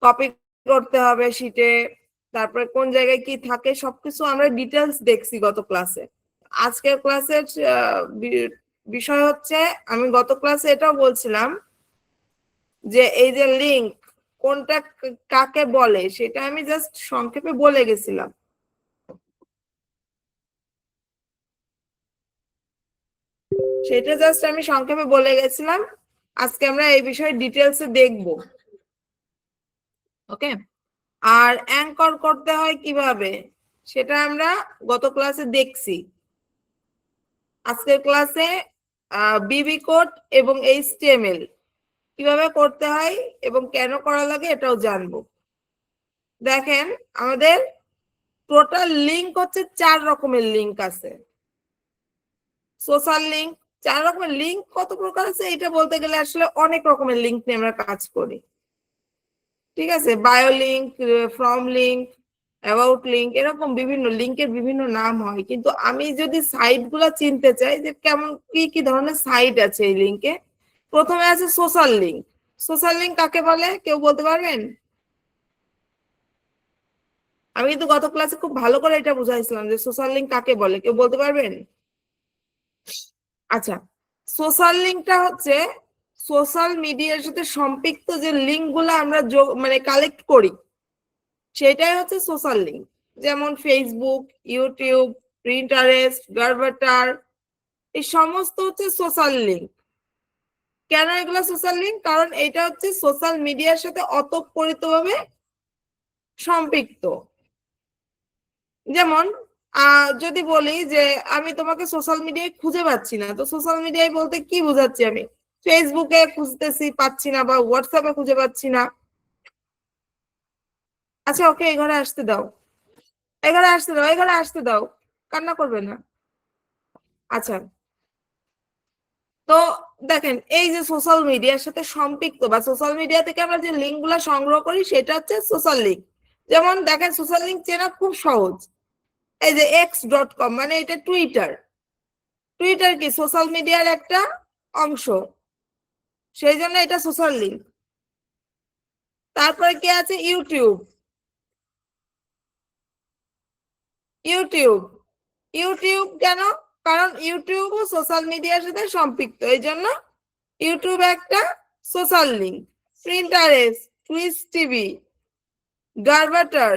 Copy করতে হবে শিটে, তারপরে কোন জায়গায় কি থাকে সবকিছু আমরা ডিটেলস দেখছি গত ক্লাসে। আজকের ক্লাসের বিষয় হচ্ছে, আমি গত ক্লাসে এটাও বলছিলাম যে এই যে লিংক কোনটা কাকে বলে সেটা আমি জাস্ট সংক্ষেপে বলে গেছিলাম। সেটা জাস্ট আমি সংক্ষেপে বলে গেছিলাম। আজকে আমরা এই বিষয়ে ডিটেলসে দেখব। ওকে, আর অ্যাঙ্কর করতে হয় কিভাবে সেটা আমরা গত ক্লাসে দেখছি। আজকের ক্লাসে বিবি কোড এবং এইচটিএমএল কিভাবে করতে হয় এবং কেন করা লাগে এটাও জানবো। দেখেন, আমাদের টোটাল লিংক হচ্ছে 4 রকমের লিংক আছে। সোশ্যাল লিংক, 4 রকমের লিংক কত প্রকার আছে এটা বলতে গেলে আসলে অনেক রকমের লিংক নিয়ে আমরা কাজ করি। ঠিক আছে, bio link, from link, about link, এরকম বিভিন্ন লিংকের বিভিন্ন নাম হয়। কিন্তু আমি যদি সাইট গুলা চিনতে চাই যে কেমন কি কি ধরনের সাইট আছে এই লিংকে, প্রথমে আছে সোশ্যাল লিংক। সোশ্যাল লিংক কাকে বলে কেউ বলতে পারবেন? আমি কিন্তু গত ক্লাসে খুব ভালো করে এটা বুঝাইছিলাম যে সোশ্যাল লিংক কাকে বলে, কেউ বলতে পারবেন? আচ্ছা, সোশ্যাল লিংকটা হচ্ছে সোশ্যাল মিডিয়ার সাথে সম্পৃক্ত যে লিংক গুলো আমরা মানে কালেক্ট করি সেটাই হচ্ছে সোশ্যাল লিংক। যেমন ফেসবুক, ইউটিউব, প্রিন্টারেস্ট, গার্বাটার, এই সমস্ত হচ্ছে সোশ্যাল লিংক। কেন এগুলো সোশ্যাল লিংক? কারণ এটা হচ্ছে সোশ্যাল মিডিয়ার সাথে ওতপ্রোতভাবে সম্পৃক্ত। যেমন যদি বলি যে আমি তোমাকে সোশ্যাল মিডিয়ায় খুঁজে পাচ্ছি না, তো সোশ্যাল মিডিয়ায় বলতে কি বুঝাচ্ছি? আমি ফেসবুকে খুঁজতেছি পাচ্ছি না, বা হোয়াটসঅ্যাপে খুঁজে পাচ্ছি না। আচ্ছা ওকে, এই ঘরে আসতে দাও, এই ঘরে আসতে দাও, এই ঘরে আসতে দাও, কান্না করবে না। আচ্ছা, তো দেখেন এই যে সোশ্যাল মিডিয়ার সাথে সম্পৃক্ত বা সোশ্যাল মিডিয়া থেকে আমরা যে লিঙ্ক গুলা সংগ্রহ করি সেটা হচ্ছে সোশ্যাল লিঙ্ক। যেমন দেখেন, সোশ্যাল লিঙ্ক চেনা খুব সহজ। এই যে x.com মানে এটা টুইটার। টুইটার কি সোশ্যাল মিডিয়ার একটা অংশ, সেই জন্য এটা সোশ্যাল লিঙ্ক। তারপরে কি আছে? ইউটিউব। ইউটিউব ইউটিউব কেন? কারণ ইউটিউবও সোশ্যাল মিডিয়ার সাথে সম্পৃক্ত, এই জন্য ইউটিউব একটা social link. Pinterest, Twitch TV, Gravatar,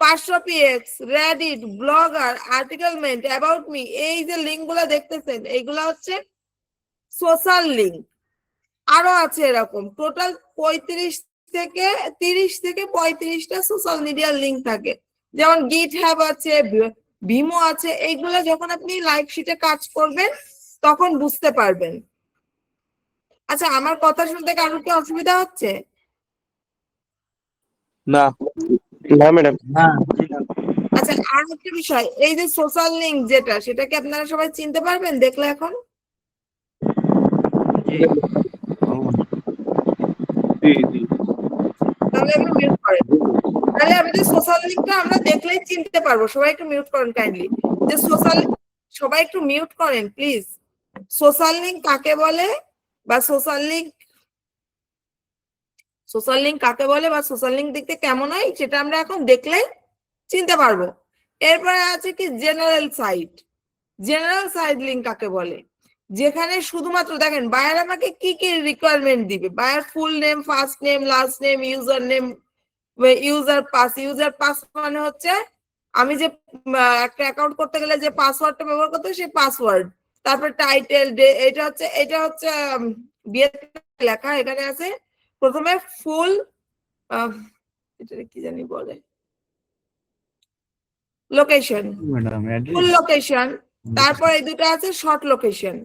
500px, Reddit, Blogger, আর্টিকেলমেন্ট, অ্যাবাউট মি, এই যে লিঙ্ক গুলা দেখতেছেন এইগুলা হচ্ছে সোশ্যাল লিঙ্ক। আরো আছে এরকম টোটাল 35 থেকে 30 থেকে 35টা সোশ্যাল মিডিয়ার লিঙ্ক থাকে। যেমন গিট হ্যাব আছে, ভিমো আছে। এইগুলো যখন আপনি লাইভ শিটে কাজ করবেন তখন বুঝতে পারবেন। আচ্ছা, আমার কথা শুনতে কারোর কি অসুবিধা হচ্ছে? না না ম্যাডাম, না। আচ্ছা, আর একটা বিষয়, এই যে সোশ্যাল লিঙ্ক যেটা, সেটা কি আপনারা সবাই চিনতে পারবেন দেখলে এখন? তাহলে একটু মিউট করেন। তাহলে আমাদের সোশ্যাল লিঙ্কটা আমরা দেখলেই চিনতে পারবো। সবাই একটু মিউট করেন কাইন্ডলি। যে সোশ্যাল, সবাই একটু মিউট করেন প্লিজ। সোশ্যাল লিঙ্ক কাকে বলে বা সোশ্যাল লিঙ্ক কাকে বলে বা সোশ্যাল লিঙ্ক দেখতে কেমন হয় সেটা আমরা এখন দেখলে চিনতে পারবো। এরপরে আছে কি general site. General site link কাকে বলে? যেখানে শুধুমাত্র দেখেন বায়ার আমাকে কি কি রিকোয়ারমেন্ট দিবে। Buyer full name, first name, last name, user name, user pass. User pass মানে হচ্ছে আমি যে একটা অ্যাকাউন্ট করতে গেলে যে পাসওয়ার্ডটা ব্যবহার করতে হয় সেই পাসওয়ার্ড। তারপর টাইটেল, এটা হচ্ছে বিয়েতে লেখা। এখানে আছে প্রথমে ফুল, এটা কি জানি বলে, লোকেশন, ফুল লোকেশন। তারপর এই দুটো আছে শর্ট লোকেশন।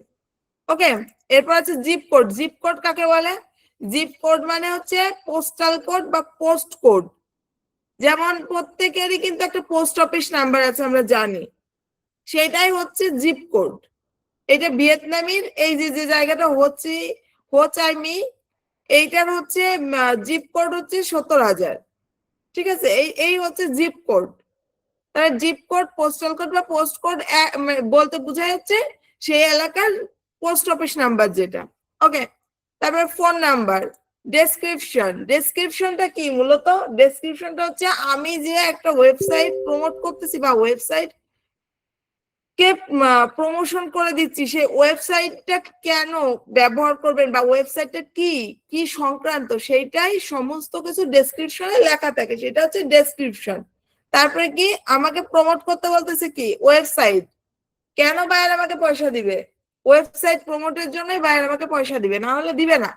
ওকে, এরপর আছে জিপ কোড। জিপ কোড কাকে বলে? জিপ কোড মানে হচ্ছে পোস্টাল কোড বা পোস্ট কোড। যেমন প্রত্যেকেরই কিন্তু একটা পোস্ট অফিস নাম্বার আছে, আমরা জানি, সেটাই হচ্ছে জিপ কোড। এটা ভিয়েতনামির এই যে যে জায়গাটা হচ্ছে হো চাই মি, এইটার হচ্ছে জিপ কোড হচ্ছে 70,000। ঠিক আছে, এই হচ্ছে জিপ কোড। তাহলে জিপ কোড, পোস্টাল কোড বা পোস্ট কোড বলতে বোঝা যাচ্ছে সেই এলাকার পোস্ট অফিস নাম্বার যেটা। ওকে, তারপরে ফোন নাম্বার। ডেসক্রিপশনটা কি মূলত? ডেসক্রিপশনটা হচ্ছে আমি যে একটা ওয়েবসাইট প্রমোট করতেছি বা ওয়েবসাইট কে প্রমোশন করে দিচ্ছি, সেই ওয়েবসাইটটা কেন ব্যবহার করবেন বা ওয়েবসাইটটা কি কি সংক্রান্ত সেইটাই সমস্ত কিছু ডেসক্রিপশনে লেখা থাকে, সেটা হচ্ছে ডেসক্রিপশন। তারপরে কি আমাকে প্রমোট করতে বলতেছে কি ওয়েবসাইট, কেন বায়ার আমাকে পয়সা দিবে? ওয়েবসাইট প্রমোটের জন্যই বায়ার আমাকে পয়সা দিবে, না হলে দিবে না।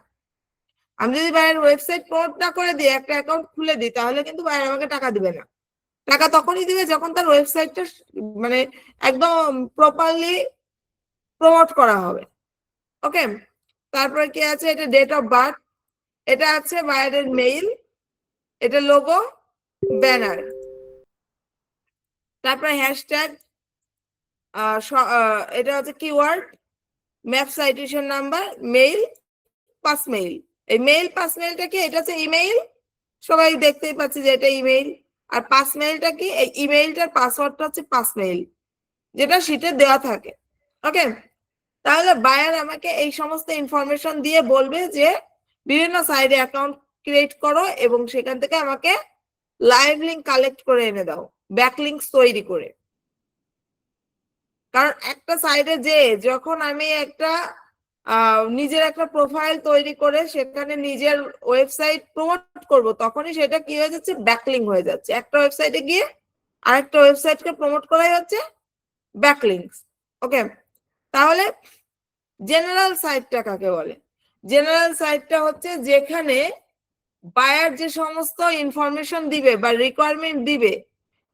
আমি যদি বায়ার ওয়েবসাইট প্রমোট না করে দিই, একটা অ্যাকাউন্ট খুলে দিই, তাহলে কিন্তু বায়ার আমাকে টাকা দিবে না। টাকা তখনই দিবে যখন তার ওয়েবসাইটটা মানে একদম প্রপারলি প্রমোট করা হবে। ওকে, তারপরে কি আছে? এটা ডেট অফ বার্থ, এটা আছে বায়ারের মেইল, এটা লোগো, ব্যানার, তারপরে হ্যাশট্যাগ, এটা হচ্ছে keyword, map citation number, mail, pass mail. এই মেইল পাস মেইলটা কি? এটা হচ্ছে ইমেইল, সবাই দেখতেই পাচ্ছি যে এটা ইমেইল। আর পাস মেইলটা কি? এই ইমেইলটার পাসওয়ার্ডটা হচ্ছে পাস মেইল, যেটা শীটে দেওয়া থাকে। ওকে, তাহলে বায়ার আমাকে এই সমস্ত ইনফরমেশন দিয়ে বলবে যে বিভিন্ন সাইডে অ্যাকাউন্ট ক্রিয়েট করো এবং সেখান থেকে আমাকে লাইভ লিঙ্ক কালেক্ট করে এনে দাও, ব্যাকলিঙ্কস তৈরি করে। কারণ একটা সাইডে যে যখন আমি একটা নিজের একটা প্রোফাইল তৈরি করে সেখানে নিজের ওয়েবসাইট প্রমোট করব, তখনই সেটা কি হয়ে যাচ্ছে? ব্যাকলিঙ্ক হয়ে যাচ্ছে। একটা ওয়েবসাইটে গিয়ে আরেকটা ওয়েবসাইটকে প্রমোট করাই হচ্ছে ব্যাকলিঙ্কস। ওকে, তাহলে জেনারেল সাইটটা কাকে বলে? জেনারেল সাইটটা হচ্ছে যেখানে বায়ার যে সমস্ত ইনফরমেশন দিবে বা রিকোয়ারমেন্ট দিবে,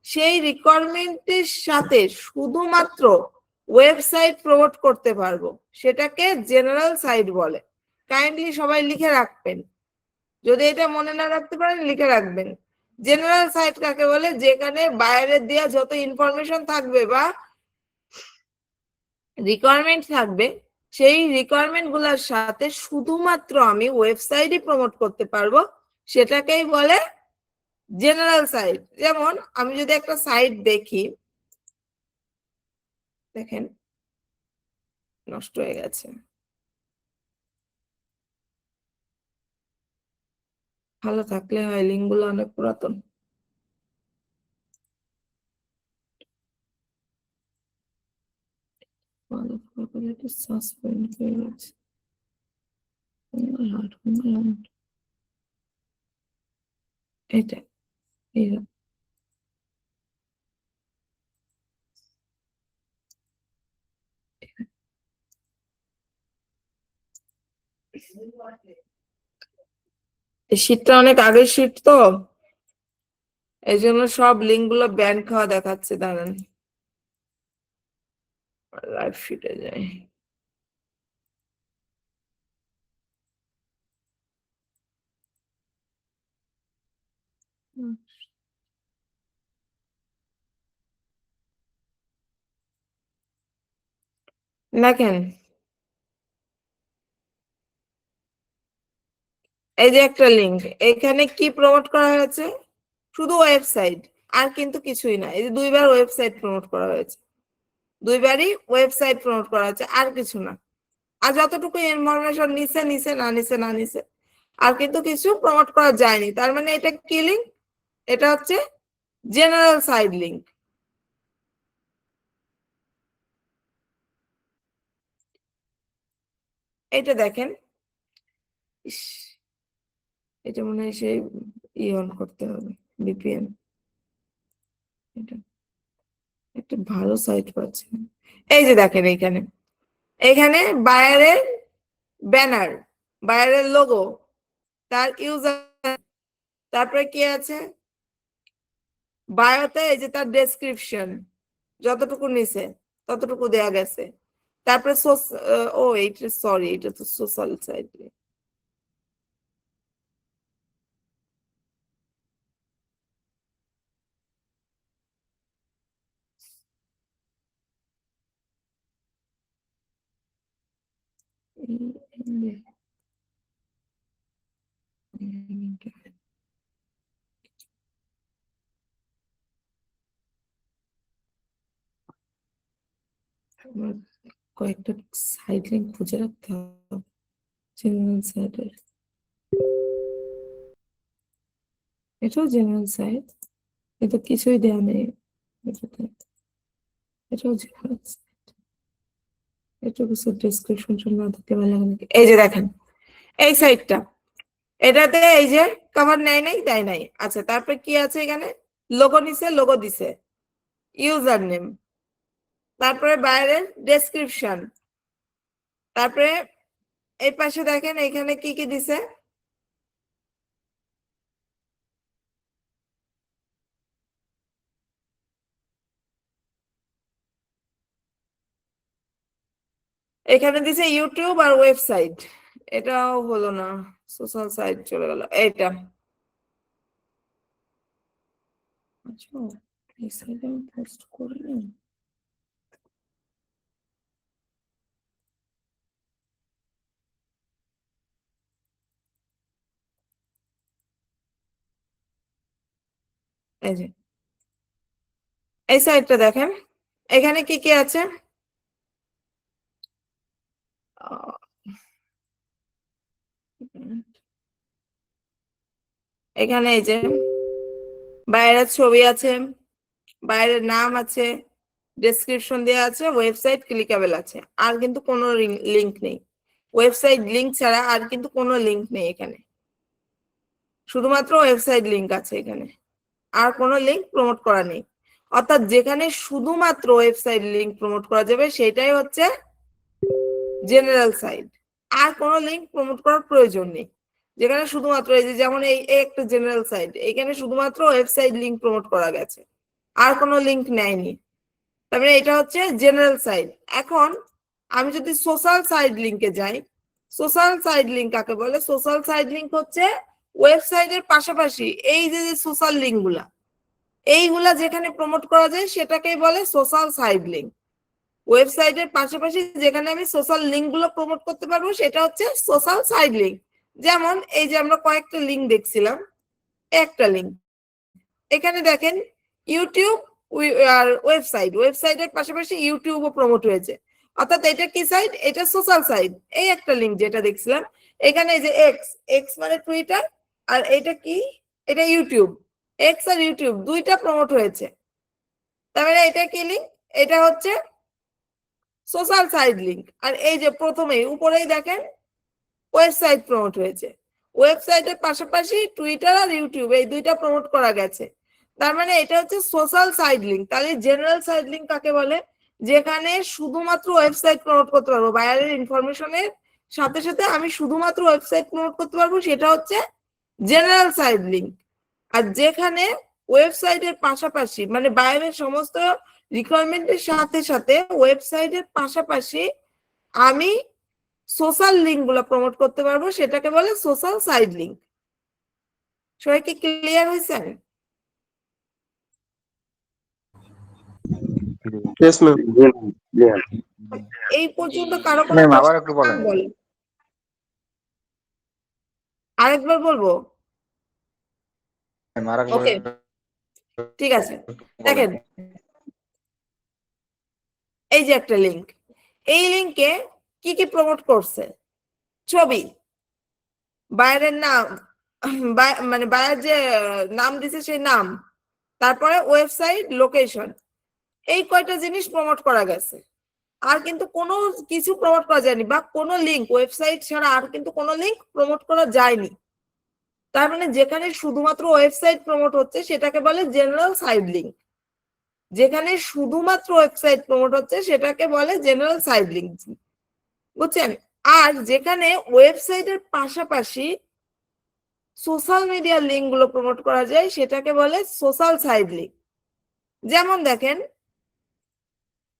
সেই রিকোয়ারমেন্টের সাথে শুধুমাত্র ওয়েবসাইট প্রমোট করতে পারবো, সেটাকে জেনারেল সাইট বলে। কাইন্ডলি সবাই লিখে রাখবেন, যদি এটা মনে না রাখতে পারেন লিখে রাখবেন। জেনারেল সাইট কাকে বলে? যেখানে বায়ারের দেওয়া যত ইনফরমেশন থাকবে বা রিকোয়ারমেন্ট থাকবে, সেই রিকোয়ারমেন্ট গুলোর সাথে শুধুমাত্র আমি ওয়েবসাইটই প্রমোট করতে পারবো, সেটাকেই বলে জেনারেল সাইট। যেমন আমি যদি একটা সাইট দেখি, দেখেন নষ্ট হয়ে গেছে, ভালো থাকলে হয়, লিঙ্ক গুলো অনেক পুরাতন। সাসপেন্ড হয়ে গেছে। এটা এই শীটটা অনেক আগের শীট তো, এই জন্য সব লিঙ্ক গুলো ব্যান খাওয়া দেখাচ্ছে। দাঁড়ান, লাইভ শীটে যাই। দেখেন, এই যে একটা লিঙ্ক, এখানে কি প্রমোট করা হয়েছে? শুধু ওয়েবসাইট, আর কিন্তু কিছুই না। এই যে দুইবার ওয়েবসাইট প্রমোট করা হয়েছে, দুইবারই ওয়েবসাইট প্রমোট করা হয়েছে, আর কিছু না। আর যতটুকু ইনফরমেশন নিছে নিছে, না নিছে না নিছে, আর কিন্তু কিছু প্রমোট করা যায়নি। তার মানে এটা কি লিঙ্ক? এটা হচ্ছে জেনারেল সাইড লিঙ্ক। এটা দেখেন, ইস, এটা মনে হয় সেই অন করতে হবে, ভিপিএন। এটা একটা ভালো সাইট পাচ্ছে। এই যে দেখেন, এইখানে এখানে বায়ারের ব্যানার, বায়ারের লোগো, তার ইউজার, তারপরে কি আছে বায়োতে? এই যে তার ডেসক্রিপশন, যতটুকু নিছে ততটুকু দেয়া গেছে। তারপরে ও এইটা সরি, এটা তো সোশ্যাল সাইট। কয়েকটা সাইট লিঙ্ক খুঁজে রাখতে হবে জেনারেল সাইটের। এটাও জেনারেল সাইট, এটা কিছুই দেওয়া নেই এটাতে। এটাও জেনারেল সাইট, এটা কিছু ডেসক্রিপশন না থাকতে ভালো লাগে নাকি? এই যে দেখেন এই সাইটটা, এটাতে এই যে কভার নেয় নাই দেয় নাই। আচ্ছা তারপরে কি আছে এখানে? লোগো নিছে, লোগো দিছে, ইউজার নেম, তারপরে বাইরের ডেসক্রিপশন, তারপরে এই পাশে দেখেন এখানে কি কি দিছে। এখানে দিছে ইউটিউব আর ওয়েবসাইট, এটাও হলো না, সোশ্যাল সাইট চলে গেল এইটা। আচ্ছা এই সাইটে আমি পোস্ট করি না। এই যে এই সাইটটা দেখেন, এখানে কি কি আছে? এখানে এই যে বাইরের ছবি আছে, বাইরের নাম আছে, ডেসক্রিপশন দেওয়া আছে, ওয়েবসাইট ক্লিকেবল আছে, আর কিন্তু কোনো লিংক নেই। ওয়েবসাইট লিংক ছাড়া আর কিন্তু কোনো লিংক নেই এখানে, শুধুমাত্র ওয়েবসাইট লিংক আছে এখানে, আর কোনো লিংক প্রমোট করা নেই। অর্থাৎ যেখানে শুধুমাত্র ওয়েবসাইট লিংক প্রমোট করা যাবে সেটাই হচ্ছে জেনারেল সাইট, আর কোনো লিংক প্রমোট করার প্রয়োজন নেই। যেখানে শুধুমাত্র এই যে যেমন এই একটা জেনারেল সাইট, এখানে শুধুমাত্র ওয়েবসাইট লিংক প্রমোট করা গেছে, আর কোনো লিংক নেয়নি, তারপরে এটা হচ্ছে জেনারেল সাইট। এখন আমি যদি সোশ্যাল সাইড লিংকে যাই, সোশ্যাল সাইড লিংক কাকে বলে? সোশ্যাল সাইড লিংক হচ্ছে ওয়েবসাইটের পাশাপাশি এই যে সোশ্যাল লিংক গুলা, এইগুলা যেখানে প্রমোট করা যায় সেটাকেই বলে সোশ্যাল সাইড লিংক। ওয়েবসাইটের পাশাপাশি যেখানে আমি সোশ্যাল লিংক গুলো প্রমোট করতে পারবো সেটা হচ্ছে সোশ্যাল সাইড লিংক। যেমন এই যে আমরা কয়েকটা লিংক দেখছিলাম, একটা লিংক এখানে দেখেন ইউটিউব আর ওয়েবসাইট, ওয়েবসাইটের পাশাপাশি ইউটিউবও প্রমোট হয়েছে, অর্থাৎ এটা কি সাইট? এটা সোশ্যাল সাইট। এই একটা লিংক যেটা দেখছিলাম এখানে, এই যে এক্স, এক্স মানে টুইটার, আর এটা কি? এটা ইউটিউব, এক্স আর ইউটিউব দুইটা প্রমোট হয়েছে, তার মানে এটা কি লিংক? এটা হচ্ছে সোশ্যাল সাইট লিংক। আর এই যে প্রথমেই উপরেই দেখেন ওয়েবসাইট প্রমোট হয়েছে, ওয়েবসাইটের পাশাপাশি টুইটার আর ইউটিউব এই দুইটা প্রমোট করা গেছে, তার মানে এটা হচ্ছে সোশ্যাল সাইড লিংক। তাহলে জেনারেল সাইড লিংক কাকে বলে? যেখানে শুধুমাত্র ওয়েবসাইট প্রমোট করতে পারবো, বাইরের ইনফরমেশনের সাথে সাথে আমি শুধুমাত্র ওয়েবসাইট প্রমোট করতে পারবো, সেটা হচ্ছে জেনারেল সাইড লিংক। আর যেখানে ওয়েবসাইটের পাশাপাশি মানে বাইরের সমস্ত রিকোয়ারমেন্টের সাথে সাথে ওয়েবসাইটের পাশাপাশি আমি সোশ্যাল লিংক গুলো প্রমোট করতে পারবো, সেটাকে বলে সোশ্যাল সাইড লিংক। সবাই কি ক্লিয়ার হয়েছে? Yes, ma'am. Yeah. এই পর্যন্ত কারো কোনো ম্যাম আবার একটু বলেন। বলে? আরেকবার বলবো? ম্যাম, আরেকবার ওকে ঠিক আছে, দেখেন এই যে একটা লিংক, এই লিংকে কি কি প্রমোট করছে? ছবি, বাইরের নাম, মানে বাইরের যে নাম দিছে সেই নাম, তারপরে ওয়েবসাইট লোকেশন, এই কয়টা জিনিস প্রমোট করা গেছে, আর কিন্তু কোনো কিছু প্রমোট করা যায়নি, বা কোনো লিংক ওয়েবসাইট ছাড়া আর কিন্তু কোনো লিংক প্রমোট করা যায়নি। তার মানে যেখানে শুধুমাত্র ওয়েবসাইট প্রমোট হচ্ছে সেটাকে বলে জেনারেল সাইড লিংক, যেখানে শুধুমাত্র ওয়েবসাইট প্রমোট হচ্ছে সেটাকে বলে জেনারেল সাইড লিংক, বুঝছেন? আর যেখানে ওয়েবসাইটের পাশাপাশি সোশ্যাল মিডিয়ার লিংক গুলো প্রমোট করা যায় সেটাকে বলে সোশ্যাল সাইড লিংক। যেমন দেখেন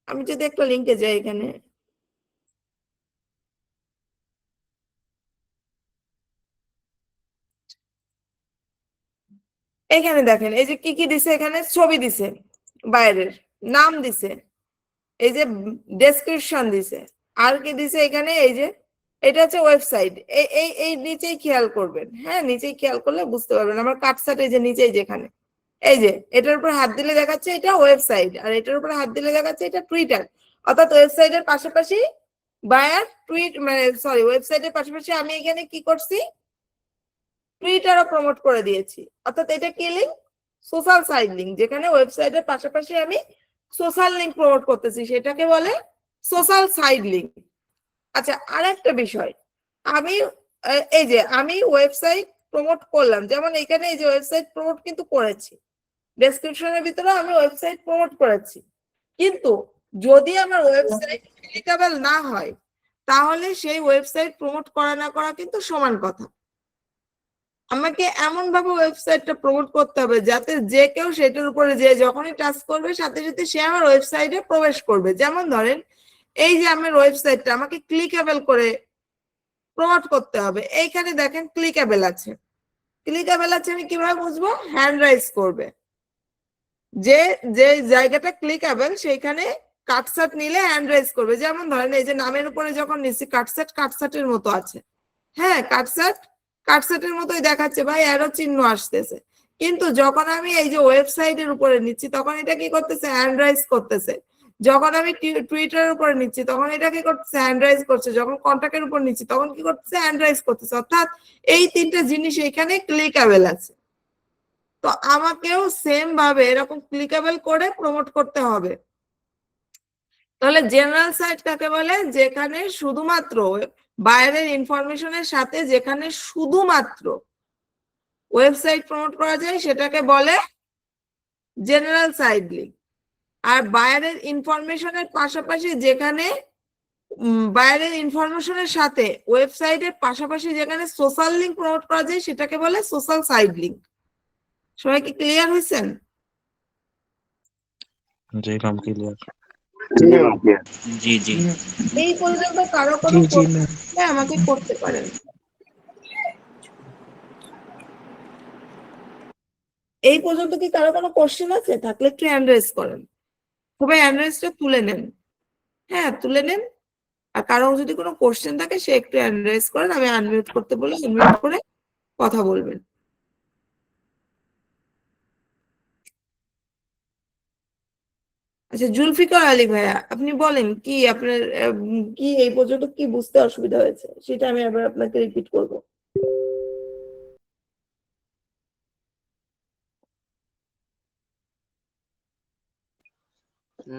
আমি যদি একটা লিংকে যাই, এখানে এখানে দেখেন এই যে কি কি দিছে, এখানে ছবি দিছে, বাইরের নাম দিছে, এই যে ডেসক্রিপশন দিছে, আর কি দিছে এখানে? এই যে এটা হচ্ছে ওয়েবসাইট, এই এই এই নিচেই খেয়াল করবেন, হ্যাঁ নিচেই খেয়াল করলে বুঝতে পারবেন। আমার কাটসাট এই যে নিচেই যেখানে এই যে এটার উপর হাত দিলে দেখাচ্ছে এটা ওয়েবসাইট, আর এটার উপর হাত দিলে দেখাচ্ছে এটা টুইটার। অর্থাৎ ওয়েবসাইটের পাশাপাশি বায়ার টুইট মানে সরি ওয়েবসাইটের পাশাপাশি আমি এখানে কি করছি? টুইটারও প্রমোট করে দিয়েছি। অর্থাৎ এটা কি লিঙ্ক? সোশ্যাল সাইড লিঙ্ক, যেখানে ওয়েবসাইটের পাশাপাশি আমি সোশ্যাল লিঙ্ক প্রমোট করতেছি, সেটাকে বলে সোশ্যাল সাইড লিঙ্ক। আচ্ছা, আরেকটা বিষয়, আমি এই যে আমি ওয়েবসাইট প্রমোট করলাম, যেমন এখানে এই যে ওয়েবসাইট প্রমোট কিন্তু করেছি, ডেসক্রিপশনের ভিতরে আমি ওয়েবসাইট প্রমোট করেছি, কিন্তু যদি আমার ওয়েবসাইট ক্লিকেবল না হয় তাহলে সেই ওয়েবসাইট প্রমোট করা না করা কিন্তু সমান কথা। আমাকে এমন ভাবে ওয়েবসাইটটা প্রমোট করতে হবে যাতে যে কেউ সেটার উপরে যে যখনই টাচ করবে সাথে সাথে সে আমার ওয়েবসাইটে প্রবেশ করবে। যেমন ধরেন এই যে আমার ওয়েবসাইটটা আমাকে ক্লিকেবল করে প্রমোট করতে হবে, এইখানে দেখেন ক্লিকেবল আছে। ক্লিকেবল আছে আমি কিভাবে বুঝবো? হ্যান্ড রাইজ করবে, যে যে জায়গাটা ক্লিকেবল সেইখানে কাটসাট নিলে হ্যান্ড রাইজ করবে। যেমন ধরেন এই যে নামের উপরে যখন নিচ্ছি কাটসাট, কাটসাটের মতো আছে, হ্যাঁ কাটসাট কাটসাটের মতোই দেখাচ্ছে ভাই, অ্যারো চিহ্ন আসতেছে। কিন্তু যখন আমি এই যে ওয়েবসাইটের উপরে নিচ্ছি তখন এটা কি করতেছে? হ্যান্ড রাইজ করতেছে। যখন আমি টুইটারের উপরে নিচ্ছি তখন এটা কি করতেছে? হ্যান্ড রাইজ করছে। যখন কন্টাক্টের উপর নিচ্ছি তখন কি করতেছে? হ্যান্ড রাইজ করতেছে। অর্থাৎ এই তিনটা জিনিস এখানে ক্লিকেবল আছে। তো আমাকেও সেম ভাবে এরকম ক্লিকেবল করে প্রমোট করতে হবে। তাহলে জেনারেল সাইট কাকে বলে? যেখানে শুধুমাত্র বাইরের ইনফরমেশনের সাথে যেখানে শুধুমাত্র ওয়েবসাইট প্রমোট করা যায় সেটাকে বলে জেনারেল সাইট লিঙ্ক। আর বাইরের ইনফরমেশনের পাশাপাশি যেখানে বাইরের ইনফরমেশনের সাথে ওয়েবসাইটের পাশাপাশি যেখানে সোশ্যাল লিঙ্ক প্রমোট করা যায় সেটাকে বলে সোশ্যাল সাইট লিঙ্ক। সবাই কি ক্লিয়ার হয়েছেন? জি ম্যাম ক্লিয়ার। জি জি এই পর্যন্ত কারো কোনো প্রশ্ন থাকলে আমাকে করতে পারেন। এই পর্যন্ত কি কারো কোনো কোশ্চেন আছে? থাকলে একটু হ্যান্ড রেজ করেন, সবাই হ্যান্ড রেজটা তুলে নেন। হ্যাঁ তুলে নেন। আর কারো যদি কোনো কোশ্চেন থাকে সে একটু হ্যান্ড রেজ করেন, আমি আনমিউট করতে বলে আনমিউট করে কথা বলবেন। আচ্ছা জুলফিকার আলী ভাইয়া, আপনি বলেন কি আপনার কি এই পর্যন্ত কি বুঝতে অসুবিধা হয়েছে সেটা আমি আবার আপনাকে রিপিট করব।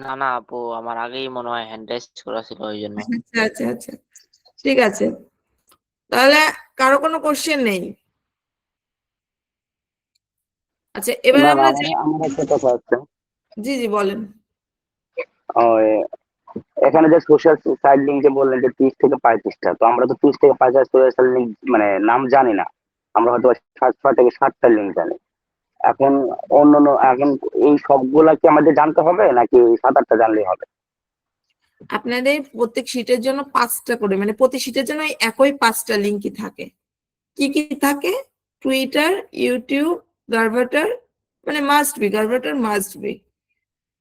না না আপু, আমার আগেই মনে হয় হ্যান্ড রাইজ করা ছিল ওই জন্য। আচ্ছা আচ্ছা আচ্ছা ঠিক আছে, তাহলে কারো কোনো কোশ্চেন নেই? আচ্ছা এবার আমরা আমার একটা কথা আছে। জি জি বলেন। ওই এখানে যে সোশ্যাল সাইড লিঙ্ক যে বললেন যে 30 থেকে 35টা, তো আমরা তো 30 থেকে 35 সোশ্যাল লিঙ্ক মানে নাম জানি না। আমরা হয়তো 7 থেকে 7টা লিঙ্ক জানি। এখন অন্যান্য এখন এই সবগুলা কি আমাদের জানতে হবে নাকি 7-8টা জানলেই হবে? আপনাদের প্রত্যেক শীটের জন্য 5টা করে, মানে প্রতি শীটের জন্য একই 5টা লিঙ্কই থাকে। কি কি থাকে? টুইটার, ইউটিউব, গার্ভাটার, মানে must be, Gravatar must be,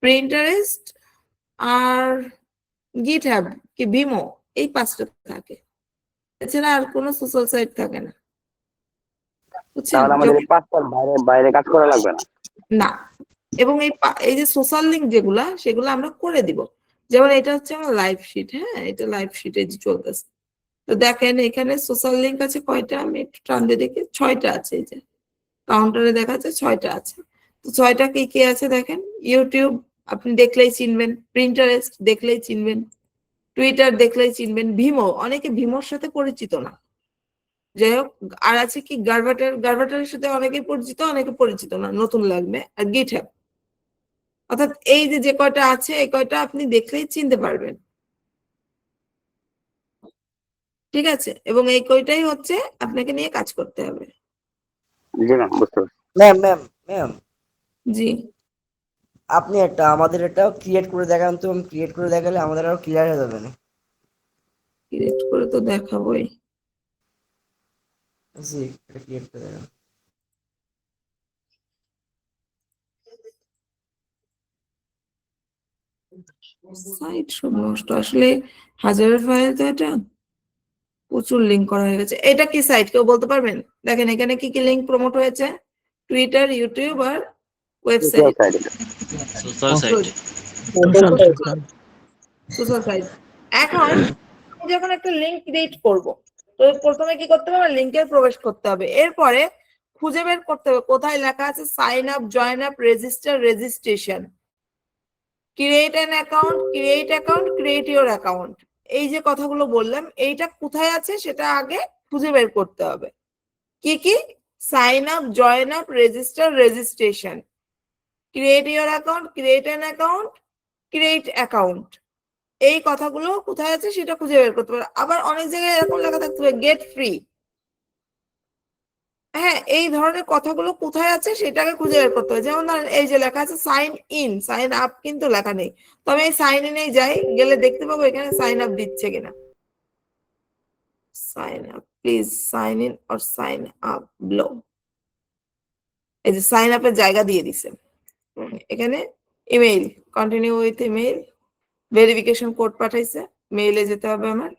Pinterest আর গিটহাব কি ভিমো, এই 5টা থাকে। এছাড়া আর কোনো সোশ্যাল সাইট থাকে না, বুঝছেন? তাহলে আমাদের এই 5টার বাইরে বাইরে কাজ করা লাগবে না? না, এবং এই যে সোশ্যাল লিঙ্ক যেগুলা সেগুলো আমরা করে দিব। যেমন এটা হচ্ছে আমার লাইভ শিট, হ্যাঁ এটা লাইভ শিটে চলতেছে। তো দেখেন এখানে সোশ্যাল লিঙ্ক আছে কয়টা, আমি একটু টান দিয়ে দেখি, 6টা আছে। এই যে কাউন্টারে দেখা যাচ্ছে 6টা আছে। তো 6টা কি কি আছে দেখেন? ইউটিউব আপনি দেখলেই চিনবেন, প্রিন্টারেস্ট দেখলেই চিনবেন, টুইটার দেখলেই চিনবেন, ভিমো অনেকে ভিমোর সাথে পরিচিত না, যাই হোক। আর আছে কি গার্ভাটার, গার্ভাটারের সাথে অনেকে পরিচিত অনেকে পরিচিত না, নতুন লাগবে। আর গিটহাব। অর্থাৎ এই যে যে কয়টা আছে এই কয়টা আপনি দেখলেই চিনতে পারবেন, ঠিক আছে? এবং এই কয়টাই হচ্ছে আপনাকে নিয়ে কাজ করতে হবে। জি ম্যাম, বুঝতে পারছি। ম্যাম ম্যাম ম্যাম জি আপনি একটা আমাদের এটা ক্রিয়েট করে দেখান তো, ক্রিয়েট করে দেখালে আমাদের আরো ক্লিয়ার হয়ে যাবে না। ক্রিয়েট করে তো দেখাবোই। জি এটা ক্রিয়েট করে দেখান। সাইট সব নষ্ট আসলে, হাজারের ফাইল তো এটা, প্রচুর লিঙ্ক করা হয়ে গেছে। এটা কি সাইট কেউ বলতে পারবেন? দেখেন এখানে কি কি লিঙ্ক প্রমোট হয়েছে, টুইটার, ইউটিউব আর website, social site. Social site. এখন আমি যখন একটা লিঙ্ক ক্রিয়েট করব তো প্রথমে কি করতে হবে, লিঙ্কে প্রবেশ করতে হবে, এরপরে খুঁজে বের করতে হবে কোথায় লেখা আছে sign up, join up, register, registration, create an account, create account, create your account. এই যে কথাগুলো বললাম এইটা কোথায় আছে সেটা আগে খুঁজে বের করতে হবে। কি কি? Sign up, join up, register, registration, create your account, create an account, create account. এই কথাগুলো কোথায় আছে সেটা খুঁজে বের করতে পারবে। আবার অনেক জায়গায় এরকম লেখা থাকতে হবে গেট ফ্রি। হ্যাঁ, এই ধরনের কথাগুলো কোথায় আছে সেটাকে খুঁজে বের করতে হবে। যেমন ধরেন এই যে লেখা আছে সাইন ইন, সাইন আপ কিন্তু লেখা নেই। তবে এই সাইন ইনেই যাই, গেলে দেখতে পাবো এখানে সাইন আপ দিচ্ছে কিনা। Sign up, please sign in or sign up below. এই যে সাইন আপের জায়গা দিয়ে দিছে এখানে। Email, continue with email, verification code পাঠাইছে, মেইলে যেতে হবে আমার।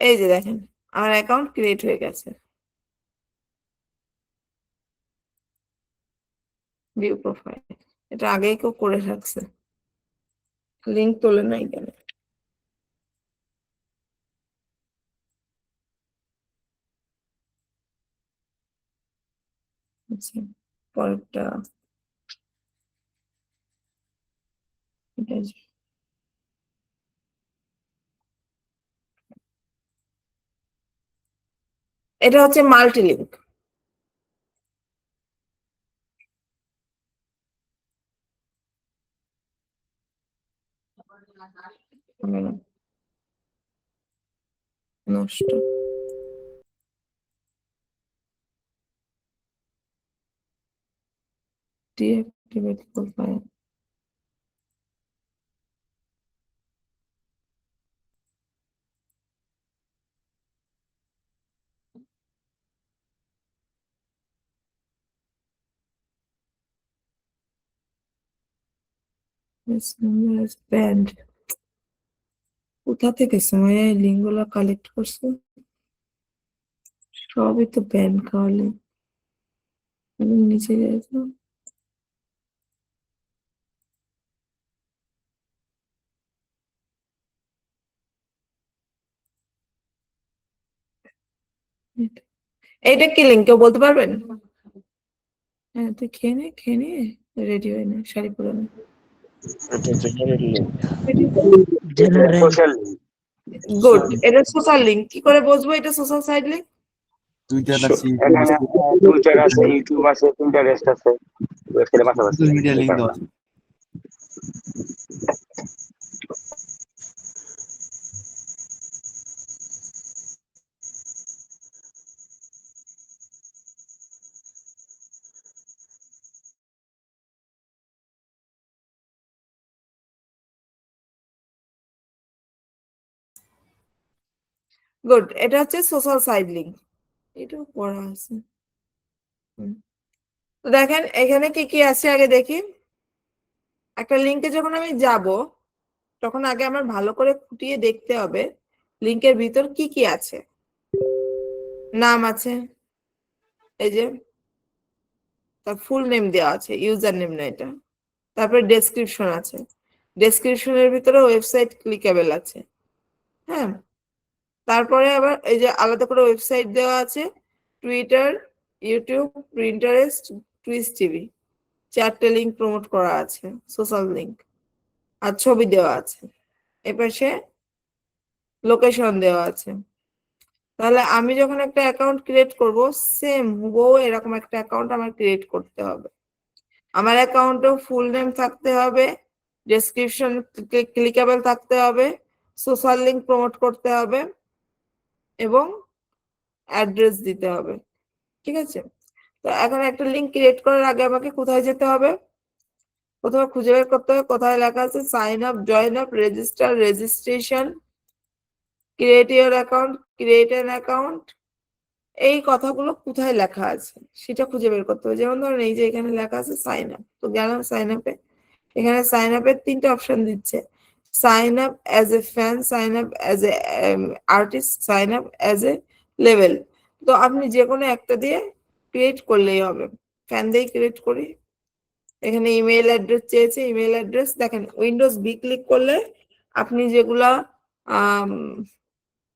এই যে দেখেন আমার অ্যাকাউন্ট ক্রিয়েট হয়ে গেছে। ভিউ প্রোফাইল, এটা আগেই কেউ করে রাখছে, লিংক তোলে নাই কেন? আচ্ছা, পরেরটা এটা যে- এটা হচ্ছে মাল্টি লিঙ্ক। নষ্ট। Deactivate profile. This number is banned. কোথা থেকে সময় এই লিঙ্ক গুলো কালেক্ট করছে? সবই তো ব্যান খাওয়া লিঙ্ক। নিচে যাই তো, এইটা কি লিঙ্ক কেউ বলতে পারবেন? হ্যাঁ, তুই খেয়ে নে রেডি হয়ে নে, শাড়ি পরে নে। এটা জেনারেল লিঙ্ক। সোশ্যাল গুড, এটা সোশ্যাল লিঙ্ক। কি করে বুঝবো এটা সোশ্যাল সাইট লিঙ্ক? টুইটার আছে, এখানে টুইটার আছে, ইউটিউব আছে, পিন্টারেস্ট আছে, ওয়েবসাইটের পাশাপাশি সোশ্যাল মিডিয়া এই লিঙ্ক কারণে। আছে। গুড, এটা হচ্ছে সোশ্যাল সাইট লিঙ্ক। এটাও পড়া আছে। তো দেখেন এখানে কি কি আছে আগে দেখি। একটা লিঙ্কে যখন আমি যাব তখন আগে আমার ভালো করে খুঁটিয়ে দেখতে হবে লিঙ্কের ভিতর কি কি আছে। নাম আছে, এই যে তার ফুল নেম দেওয়া আছে, ইউজার নেম না এটা। তারপরে ডেসক্রিপশন আছে, ডেসক্রিপশনের ভিতরে ওয়েবসাইট ক্লিকেবল আছে। হ্যাঁ, তারপরে আবার এই যে আলাদা করে ওয়েবসাইট দেওয়া আছে, Twitter, YouTube, Pinterest, Twitch TV, 4টে লিঙ্ক প্রমোট করা আছে, সোশ্যাল লিঙ্ক। আর ছবি দেওয়া আছে, এপাশে লোকেশন দেওয়া আছে। তাহলে আমি যখন একটা অ্যাকাউন্ট ক্রিয়েট করব, সেম হুবহু এরকম একটা অ্যাকাউন্ট আমার ক্রিয়েট করতে হবে। আমার অ্যাকাউন্টেও ফুল নেম থাকতে হবে, ডেসক্রিপশন ক্লিকেবল থাকতে হবে, সোশ্যাল লিঙ্ক প্রমোট করতে হবে এবং অ্যাড্রেস দিতে হবে। ঠিক আছে, তো এখন একটা লিঙ্ক ক্রিয়েট করার আগে আমাকে কোথায় যেতে হবে? প্রথমে খুঁজে বের করতে হবে কোথায় লেখা আছে sign up, join up, register, registration, create your account, create an account. এই কথাগুলো কোথায় লেখা আছে সেটা খুঁজে বের করতে হবে। যেমন ধরেন এই যে এখানে লেখা আছে সাইন আপ, তো গেলাম সাইন আপে। এখানে সাইন আপের 3টে অপশন দিচ্ছে, sign up as a fan, sign up as a artist, sign up as a level। তো আপনি যে কোনো একটা দিয়ে ক্রিয়েট করলেই হবে। ফ্যান দিয়ে ক্রিয়েট করি। এখানে ইমেল অ্যাড্রেস চেয়েছে, ইমেল অ্যাড্রেস দেখেন উইন্ডোজ বি ক্লিক করলে আপনি যেগুলা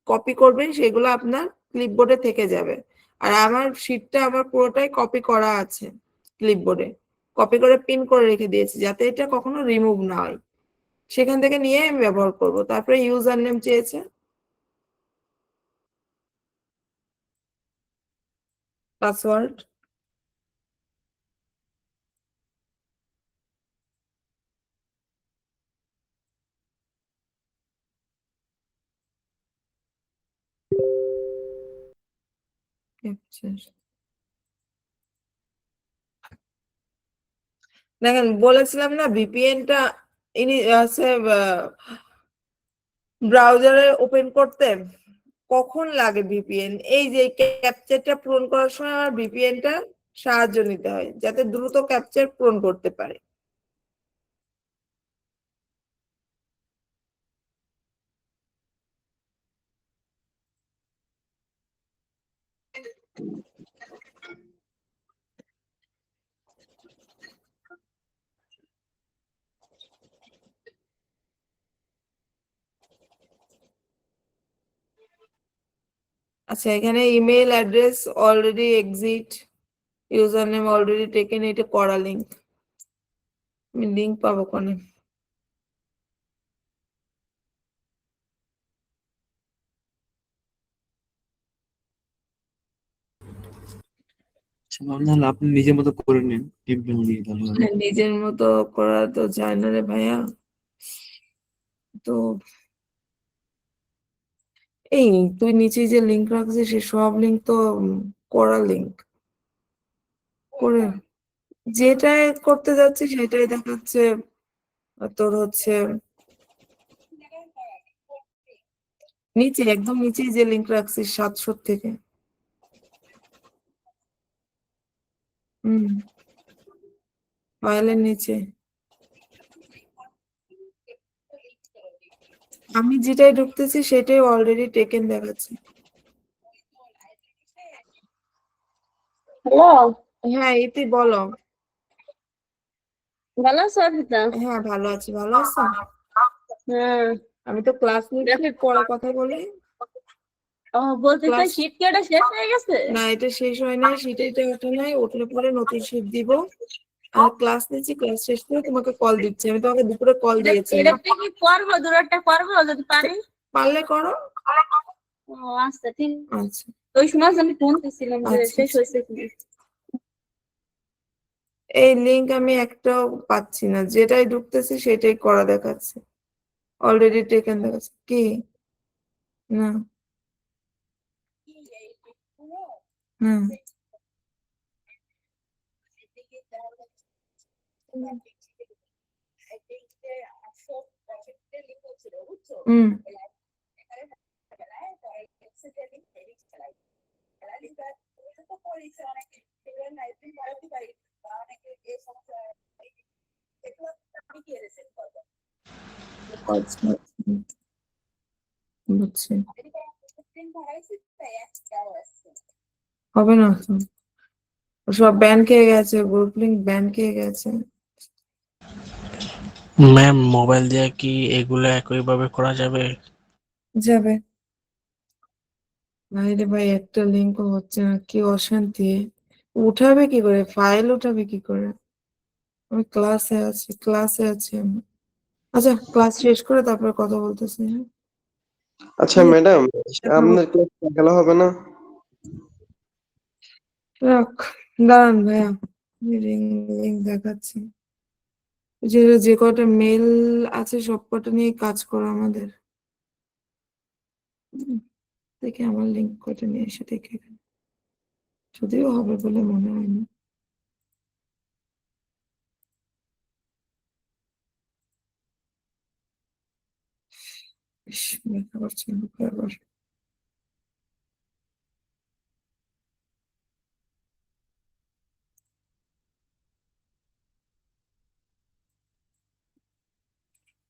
কপি করবেন সেগুলো আপনার ক্লিপবোর্ডে থেকে যাবে। আর আমার শীটটা আমার পুরোটাই কপি করা আছে ক্লিপবোর্ডে, কপি করে পিন করে রেখে দিয়েছি যাতে এটা কখনো রিমুভ না হয়। সেখান থেকে নিয়ে আমি ব্যবহার করব। তারপরে ইউজার নেম চেয়েছে, পাসওয়ার্ড, ক্যাপচার। দেখেন বলেছিলাম না ভিপিএনটা ইনি আছে ব্রাউজারে ওপেন করতে কখন লাগে ভিপিএন, এই যে ক্যাপচারটা পূরণ করার সময় আমার ভিপিএনটা সাহায্য নিতে হয় যাতে দ্রুত ক্যাপচার পূরণ করতে পারে। আচ্ছা এখানে email address already exit, user name already taken, এটা করা লিঙ্ক। আমি লিঙ্ক পাবো কোনে? আচ্ছা, নাহলে আপনি নিজের মতো করে নিন টিপবেন দিয়ে তাহলে হবে। নিজের মতো করা তো যায় না রে ভাইয়া। তো এই তুই নিচে যে লিঙ্ক রাখছিস সে সব লিঙ্ক তো করা লিঙ্ক করে, যেটাই করতে যাচ্ছি সেটাই দেখাচ্ছে তোর হচ্ছে নিচে, একদম নিচে যে লিঙ্ক রাখছিস 700 থেকে। হুম, ফাইলের নিচে আমি যেটাই ঢুকতেছি সেটাই অলরেডি টেকেন দেখাচ্ছে। হ্যালো, হ্যাঁ ইতি বলো। ভালো আছো অর্পিতা? হ্যাঁ ভালো আছি, ভালো আছো? হ্যাঁ। আমি তো ক্লাস নিচ্ছি, পরে কথা বলি। ও বলতে তো ক্লাস শীত কেটে শেষ হয়ে গেছে। না, এটা শেষ হয় নাই, সেটাই ওঠে নাই, উঠলে পরে নতুন শিট দিব। আর ক্লাস নিচ্ছি, ক্লাস শেষ করে তোমাকে কল দিচ্ছি। আমি তোমাকে দুপুরে কল দিয়েছি, এটা কি করবো, দূরটা করবো যদি পারি। পারলে করো। ও আচ্ছা ঠিক। আচ্ছা ওই সময় আমি ফোন দিছিলাম যে আচ্ছা শেষ আচ্ছা। হয়েছে কি। এই লিংক আমি একটাও পাচ্ছি না, যেটাই ঢুকতেছি সেটাই করা দেখাচ্ছে, অলরেডি টেকেন দেখাচ্ছে। কি না? হুম হুম আচ্ছা, বুঝছি। হবে না তো, সব ব্যান খেয়ে গেছে, গ্রুপ লিংক ব্যান খেয়ে গেছে। ম্যাম মোবাইল দিয়ে কি এগুলো একইভাবে করা যাবে? যাবে ভাইরে ভাই, একটা লিঙ্কও হচ্ছে না, কি অশান্তি। উঠাবে কি করে, ফাইল উঠাবে কি করে? আমি ক্লাসে আছি, ক্লাসে আছি আমি। আচ্ছা ক্লাস শেষ করে তারপরে কথা বলতেছি, হ্যাঁ? আচ্ছা ম্যাডাম, আপনার ক্লাস দেখানো হবে না? রাখ, দাঁড়ান ভাইয়া, লিঙ্ক দেখাচ্ছি। যে যে কটা মেল আছে সব কটা নিয়ে কাজ করো আমাদের। দেখি আমার লিঙ্ক কটা নিয়ে এসে দেখে, যদিও হবে বলে মনে হয় না। ইস, দেখা পাচ্ছি না আবার।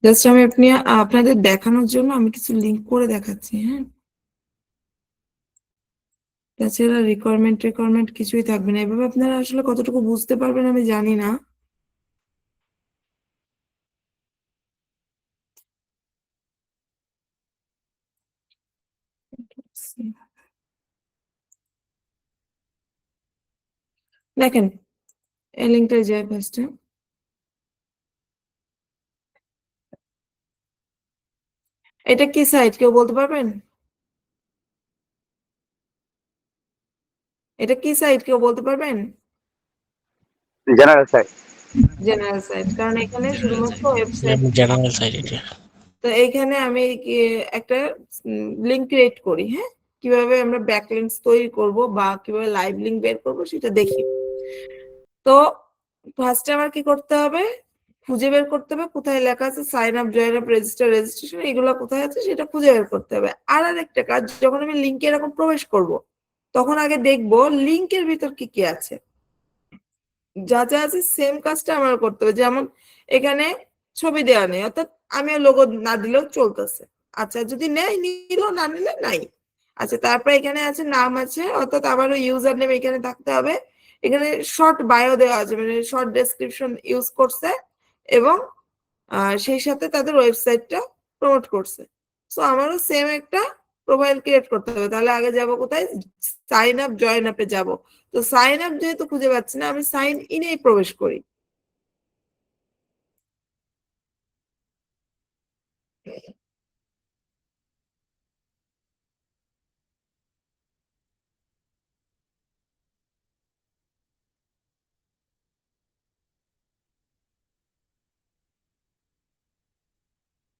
জাস্ট আমি আপনাদের দেখানোর জন্য আমি কিছু লিঙ্ক করে দেখাচ্ছি, হ্যাঁ। তাছাড়া রিকোয়ারমেন্ট কিছুই থাকবে না। এভাবে আপনারা আসলে কতটুকু বুঝতে পারবেন আমি জানি না। দেখেন এই লিঙ্কটা যায় ফার্স্টে। এটা কি সাইট কেউ বলতে পারবেন? এটা কি সাইট কেউ বলতে পারবেন? General site. জেনারেল সাইট, কারণ এখানে শুধুমাত্র ওয়েবসাইট। জেনারেল সাইট এটা। তো এইখানে আমি একটা লিঙ্ক ক্রিয়েট করি, হ্যাঁ, কিভাবে আমরা ব্যাকলিঙ্কস তৈরি করব বা কিভাবে লাইভ লিঙ্ক বের করব সেটা দেখি। তো ফার্স্টে আমার কি করতে হবে, খুঁজে বের করতে হবে কোথায় লেখা আছে sign up, join up, register, registration, এগুলো কোথায় আছে সেটা খুঁজে বের করতে হবে। আর আরেকটা কাজ, যখন আমি লিঙ্কে এরকম প্রবেশ করব তখন আগে দেখবো লিঙ্কের ভিতর কি কি আছে, যা যা আছে সেম কাজটা আমার করতে হবে। যেমন এখানে ছবি দেওয়া নেই, অর্থাৎ আমি লোগো না দিলেও চলতেছে। আচ্ছা, যদি নেই নিল, না নিলে নাই। আচ্ছা, তারপরে এখানে আছে নাম আছে, অর্থাৎ আমারও ইউজার নেম এখানে থাকতে হবে। এখানে শর্ট বায়ো দেওয়া আছে, মানে শর্ট ডেসক্রিপশন ইউজ করছে এবং সেই সাথে তাদের ওয়েবসাইটটা প্রমোট করছে। সো আমারও সেম একটা প্রোফাইল ক্রিয়েট করতে হবে। তাহলে আগে যাব কোথায়, সাইন আপ, জয়েন আপে যাব। তো সাইন আপ যেহেতু খুঁজে পাচ্ছি না, আমি সাইন ইনেই প্রবেশ করি।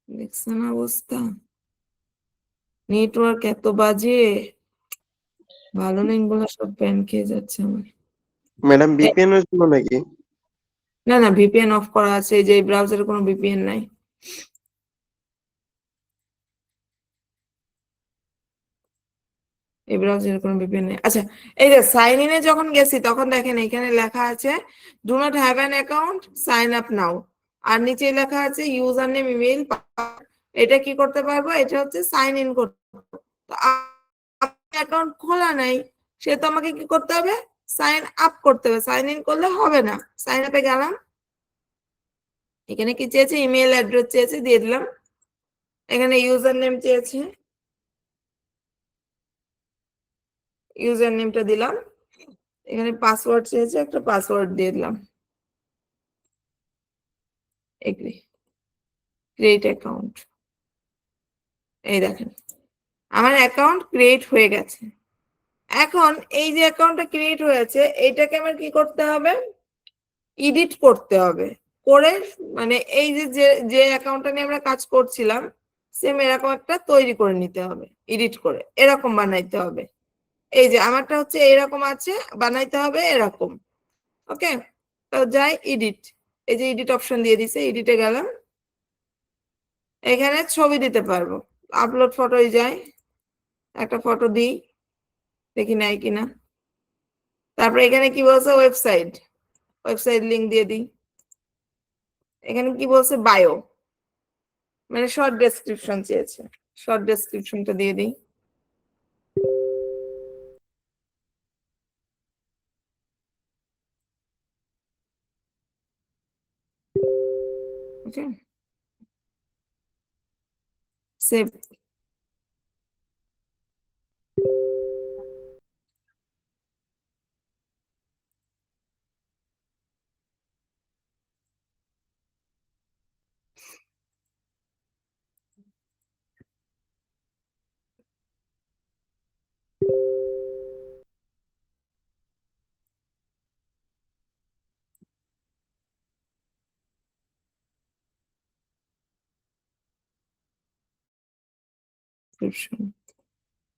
দেখছেন অবস্থা, নেটওয়ার্ক এত বাজে, ভালো লিঙ্ক গুলো সব ব্যান খেয়ে যাচ্ছে আমার। ম্যাডাম ভিপিএন এর জন্য নাকি? না না, ভিপিএন অফ করা আছে, এই যে ব্রাউজারে কোনো ভিপিএন নাই। এই ব্রাউজারে কোনো ভিপিএন নেই। আচ্ছা, এই যে সাইন ইনে যখন গেছি তখন দেখেন এখানে লেখা আছে do not have an account, sign up now. আর নিচে লেখা আছে ইউজার নেম, ইমেইল। এটা কি করতে পারবো, এটা হচ্ছে সাইন ইন করতে। তো অ্যাকাউন্ট খোলা নাই, সে তো আমাকে কি করতে হবে, সাইন আপ করতে হবে। সাইন ইন করলে হবে না। সাইন আপে গেলাম, এখানে কি চেয়েছে, ইমেল অ্যাড্রেস চেয়েছে, দিয়ে দিলাম। এখানে ইউজার নেম চেয়েছে, ইউজার নেমটা দিলাম। এখানে পাসওয়ার্ড চেয়েছে, একটা পাসওয়ার্ড দিয়ে দিলাম। Agree, create account. এই দেখেন আমার অ্যাকাউন্ট ক্রিয়েট হয়ে গেছে। এখন এই যে অ্যাকাউন্টটা ক্রিয়েট হয়েছে, এইটাকে আমার কি করতে হবে, এডিট করতে হবে। করে মানে এই যে যে অ্যাকাউন্টটা নিয়ে আমরা কাজ করছিলাম সেম এরকম একটা তৈরি করে নিতে হবে, এডিট করে এরকম বানাইতে হবে। এই যে আমারটা হচ্ছে এরকম আছে, বানাইতে হবে এরকম। ওকে, তো যাই এডিট, এই যে এডিট অপশন দিয়ে দিছে, এডিটে গেলাম। এখানে ছবি দিতে পারবো, আপলোড ফটোই যাই, একটা ফটো দিই, দেখি নাই কিনা। তারপরে এখানে কি বলছে, ওয়েবসাইট, ওয়েবসাইট লিংক দিয়ে দিই। এখানে কি বলছে, বায়ো, মানে শর্ট ডেসক্রিপশন চেয়েছে, শর্ট ডেসক্রিপশনটা দিয়ে দিই। ওকে, সেভ।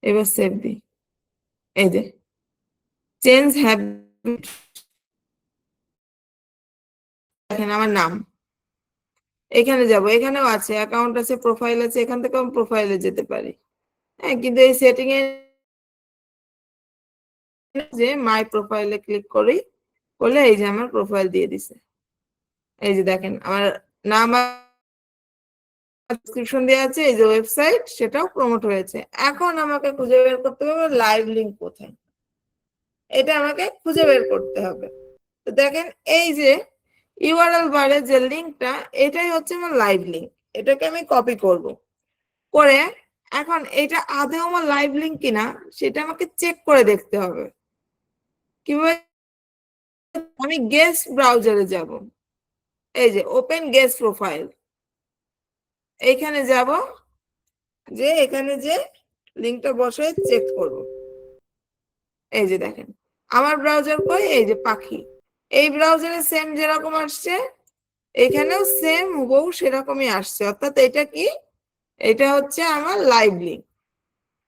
এবার সেভ দিই। এই যে চেঞ্জ হ্যাবিট, দেখেন আমার নাম। এখানে যাব, এখানেও আছে অ্যাকাউন্ট আছে, প্রোফাইল আছে, এখান থেকে আমি প্রোফাইলে যেতে পারি। হ্যাঁ, কিন্তু এই সেটিং এ যে মাই প্রোফাইলে ক্লিক করি, করলে এই যে আমার প্রোফাইল দিয়ে দিছে। এই যে দেখেন আমার নাম ডেসক্রিপশন দেওয়া আছে, এই যে ওয়েবসাইট, সেটাও প্রমোট হয়েছে। এখন আমাকে খুঁজে বের করতে হবে লাইভ লিঙ্ক কোথায়, এটা আমাকে খুঁজে বের করতে হবে। তো দেখেন এই যে ইউআরএল বারে যে লিঙ্কটা, এটাই হচ্ছে আমার লাইভ লিঙ্ক। এটাকে আমি কপি করব, করে এখন এটা আদৌ আমার লাইভ লিঙ্ক কিনা সেটা আমাকে চেক করে দেখতে হবে। কিভাবে? আমি গেস্ট ব্রাউজারে যাব, এই যে ওপেন গেস্ট প্রোফাইল, এইখানে যাব, যে এখানে যে লিঙ্কটা বসে চেক করব। এই যে দেখেন আমার ব্রাউজার কই, এই যে পাখি, এই ব্রাউজারে সেম যেরকম আসছে এখানেও সেম হুবহু সেরকমই আসছে। অর্থাৎ এটা কি, এটা হচ্ছে আমার লাইভ লিঙ্ক।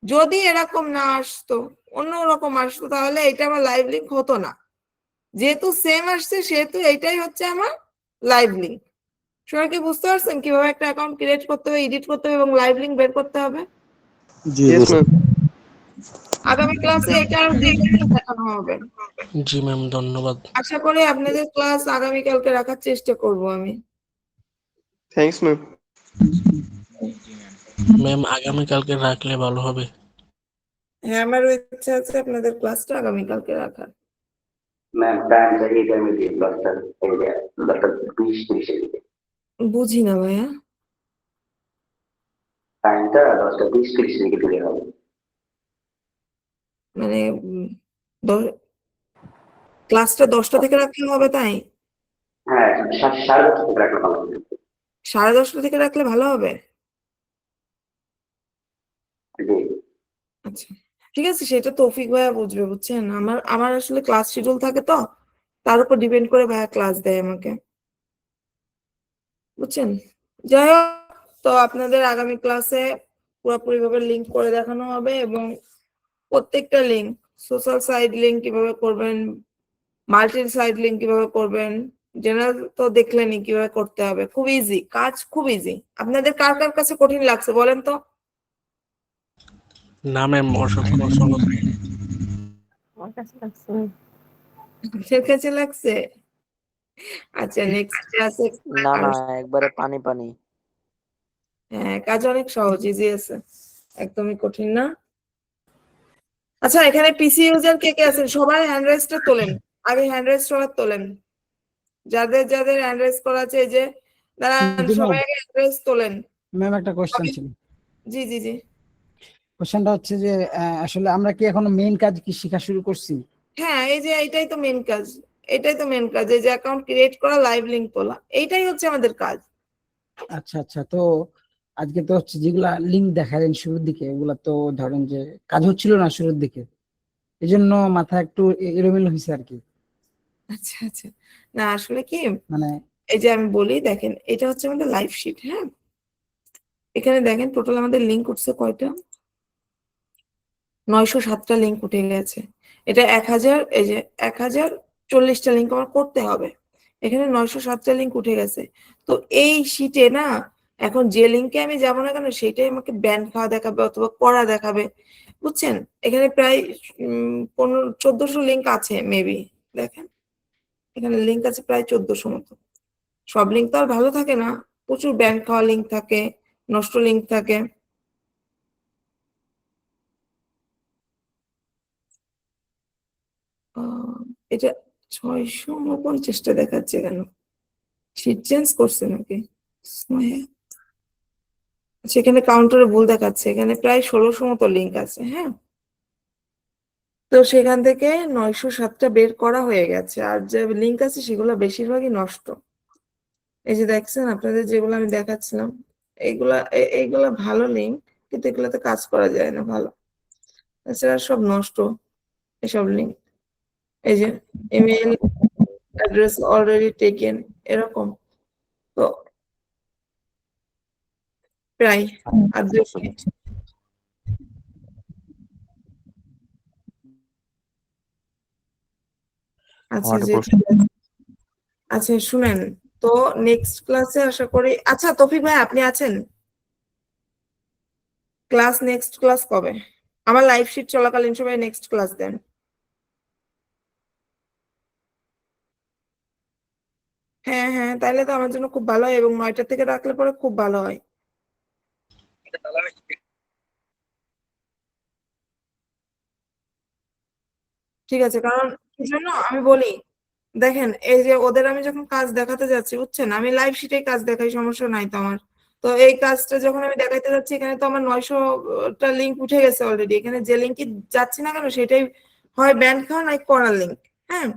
যদি এরকম না আসতো, অন্যরকম আসতো, তাহলে এটা আমার লাইভ লিঙ্ক হতো না। যেহেতু সেম আসছে সেহেতু এটাই হচ্ছে আমার লাইভ লিঙ্ক। সবাই কি বুঝতে পারছেন কিভাবে একটা অ্যাকাউন্ট ক্রিয়েট করতে হবে, এডিট করতে হবে এবং লাইভ লিঙ্ক বের করতে হবে? জি Yes, ma'am. আগামী ক্লাসে এটা আরো ডিটেইলসে দেখানো হবে। জি ম্যাম, ধন্যবাদ। আশা করি আপনাদের ক্লাস আগামীকালকে রাখার চেষ্টা করব আমি। Thanks, ma'am. ম্যাম, আগামীকালকে রাখলে ভালো হবে। হ্যাঁ, আমারও ইচ্ছা আছে আপনাদের ক্লাসটা আগামীকালকে রাখার। ম্যাম টাইমটা এই টাইমে দিন 10টা, এই যে 10:20-30 এর দিকে। বুঝি না ভাইয়া। টাইমটা 10:20-30 এর দিকে দিলে হবে। মানে ক্লাসটা 10টা থেকে রাখলে হবে তাই? হ্যাঁ, 10:30 থেকে রাখলে ভালো হবে। 10:30 থেকে রাখলে ভালো হবে। জি। আচ্ছা ঠিক আছে, সেটা তৌফিক ভাইয়া বুঝবে, বুঝছেন? আমার আমার আসলে ক্লাস শিডিউল থাকে, তো তার উপর ডিপেন্ড করে ভাইয়া ক্লাস দেয় আমাকে, বুঝছেন? যাই হোক, তো আপনাদের আগামী ক্লাসে পুরোপুরি ভাবে লিঙ্ক করে দেখানো হবে এবং প্রত্যেকটা লিঙ্ক, সোশ্যাল সাইট লিঙ্ক কিভাবে করবেন, মাল্টি সাইট লিঙ্ক কিভাবে করবেন, জেনারেল তো দেখলেনই কিভাবে করতে হবে। খুব ইজি কাজ, খুব ইজি। আপনাদের কার কার কাছে কঠিন লাগছে বলেন তো? না ম্যাম, অসংখ্য অসংখ্য আমার কাছে লাগছে। আপনাদের কাছে লাগছে? আচ্ছা, নেক্সট ক্লাসে না না, একবারে পানি পানি। হ্যাঁ, কাজ অনেক সহজ, ইজি আছে, একদমই কঠিন না। আচ্ছা, এখানে পিসি ইউজার কে কে আছেন? সবাই হ্যান্ড রেজটা তোলেন, আগে হ্যান্ড রেজ সবার তোলেন। যাদের যাদের হ্যান্ড রেজ করা আছে, এই যে দাঁড়ান, সবাই আগে হ্যান্ড রেজ তোলেন। ম্যাম একটা কোশ্চেন ছিল। জি জি জি। কোশ্চেনটা হচ্ছে যে আসলে আমরা কি এখনো মেইন কাজ কি শেখা শুরু করছি? হ্যাঁ, এই যে এটাই তো মেন কাজ, এটাই তো মেন কাজ, এই যে অ্যাকাউন্ট ক্রিয়েট করা, লাইভ লিংক তোলা, এইটাই হচ্ছে আমাদের কাজ। আচ্ছা আচ্ছা, তো আজকে তো হচ্ছে যেগুলা লিঙ্ক দেখালেন শুরুর দিকে, ওগুলা তো ধরেন যে কাজ হচ্ছিল না শুরুর দিকে, এই জন্য মাথা একটু এলোমেলো হয়েছে আর কি। আচ্ছা আচ্ছা, না আসলে কি, মানে এই যে আমি বলি, দেখেন এটা হচ্ছে আমাদের লাইভ শিট। হ্যাঁ, এখানে দেখেন টোটাল আমাদের লিঙ্ক উঠছে কয়টা, 907টা লিঙ্ক উঠে গেছে। এটা 1000, এই যে 1040টা লিঙ্ক আমার করতে হবে, এখানে 907টা লিঙ্ক উঠে গেছে। তো এই শিটে না, এখন যে লিঙ্কে আমি যাবো না কেন সেটাই আমাকে ব্যান্ড খাওয়া দেখাবে অথবা করা দেখাবে, বুঝছেন? এখানে প্রায় 1400 লিঙ্ক আছে মেবি। দেখেন এখানে লিঙ্ক আছে প্রায় 1400 মতো। সব লিঙ্ক তো আর ভালো থাকে না, প্রচুর ব্যান্ড খাওয়া লিঙ্ক থাকে, নষ্ট লিঙ্ক থাকে। এটা 649টা দেখাচ্ছে কেন? শিট চেঞ্জ করছে নাকি? সেখানে কাউন্টারে ভুল দেখাচ্ছে, এখানে প্রায় 1600 মতো লিঙ্ক আছে। হ্যাঁ, তো সেখান থেকে 907টা বের করা হয়ে গেছে, আর যে লিঙ্ক আছে সেগুলো বেশিরভাগই নষ্ট। এই যে দেখছেন আপনাদের যেগুলো আমি দেখাচ্ছিলাম, এইগুলা ভালো লিঙ্ক, কিন্তু এগুলাতে কাজ করা যায় না ভালো, এছাড়া সব নষ্ট এসব লিঙ্ক। এই যে ইমেল অ্যাড্রেস অলরেডি টেকেন, এরকম। তো প্রায় আর 2 মিনিট। আচ্ছা যে আচ্ছা শুনেন, তো নেক্সট ক্লাসে আশা করি, আচ্ছা তৌফিক ভাই আপনি আছেন? ক্লাস নেক্সট ক্লাস কবে? আমার লাইভ শিট চলাকালীন সবাই নেক্সট ক্লাস দেন। হ্যাঁ হ্যাঁ, তাহলে তো আমার জন্য খুব ভালো হয় এবং 9টা থেকে রাখলে পরে খুব ভালো হয়। ঠিক আছে, কারণ কি জন্য আমি বলি, দেখেন এই যে ওদের আমি যখন কাজ দেখাতে যাচ্ছি বুঝছেন, আমি লাইভ শিটে কাজ দেখাই, সমস্যা নাই তো আমার। তো এই কাজটা যখন আমি দেখাইতে যাচ্ছি, এখানে তো আমার 900টা লিঙ্ক উঠে গেছে অলরেডি, এখানে যে লিঙ্কে যাচ্ছি না কেন সেটাই হয় ব্যান খাওয়া নাই করা লিঙ্ক। হ্যাঁ,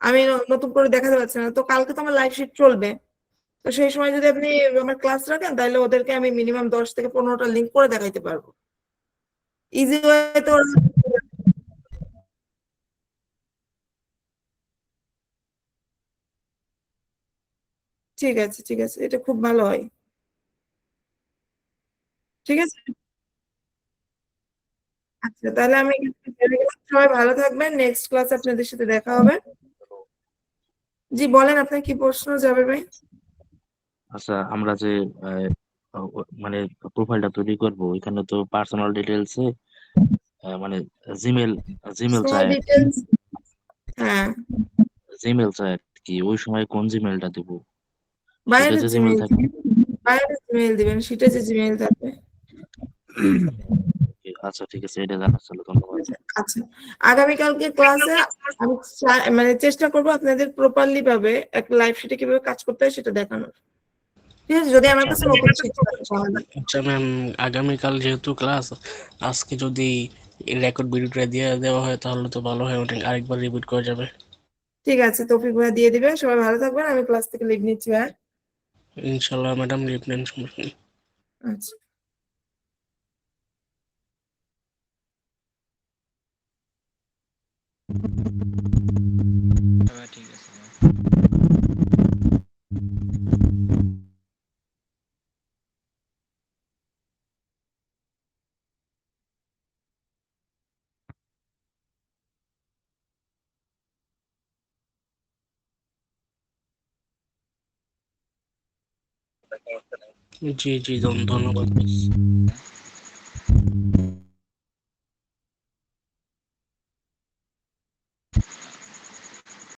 আমি নতুন করে দেখাতে পারছি না, তো কালকে তো আমার লাইভ শিট চলবে। তো সেই সময় যদি আপনি আমার ক্লাস রাখেন, তাহলে ওদেরকে আমি মিনিমাম 10 থেকে 15টা লিঙ্ক করে দেখাইতে পারবো। ইজি ওয়ে তো ঠিক আছে, ঠিক আছে, এটা খুব ভালো হয়। ঠিক আছে, আচ্ছা তাহলে আমি চলে গেলাম। সবাই ভালো থাকবেন, নেক্সট ক্লাসে আপনাদের সাথে দেখা হবে। জি বলেন, আপনার কি প্রশ্ন যাবে ভাই? আচ্ছা, আমরা যে মানে প্রোফাইলটা তৈরি করব, এখানে তো পার্সোনাল ডিটেলস এ মানে জিমেল জিমেল স্মল চাই, ডিটেলস, হ্যাঁ, জিমেল চাই আর কি। ওই সময় কোন জিমেলটা দিব? সেটা বাইরের যে জিমেল জিমেইল, থাকে। বাইরের জিমেইল দিবেন, সেটা যে জিমেইল থাকবে। আচ্ছা ঠিক আছে, এটা জানার ছিল, ধন্যবাদ। আচ্ছা, আগামীকালকে ক্লাসে আমি মানে চেষ্টা করবো আপনাদের প্রপারলি ভাবে একটা লাইভ শিটে কিভাবে কাজ করতে হয় সেটা দেখানোর। ঠিক আছে, যদি আমার কাছে নতুন শিখতে আচ্ছা ম্যাম, আগামীকাল যেহেতু ক্লাস, আজকে যদি রেকর্ড ভিডিওটা দিয়ে দেওয়া হয় তাহলে তো ভালো হয়, অনেক আরেকবার রিপিট করা যাবে। ঠিক আছে, তৌফিক ভাইয়া দিয়ে দিবে। সবাই ভালো থাকবেন, আমি ক্লাস থেকে লিভ নিচ্ছি ভাইয়া। ইনশাল্লাহ ম্যাডাম, লিভ নেন, সমস্যা নেই। আচ্ছা। ঠিক আছে। জি জি, ধন্যবাদ।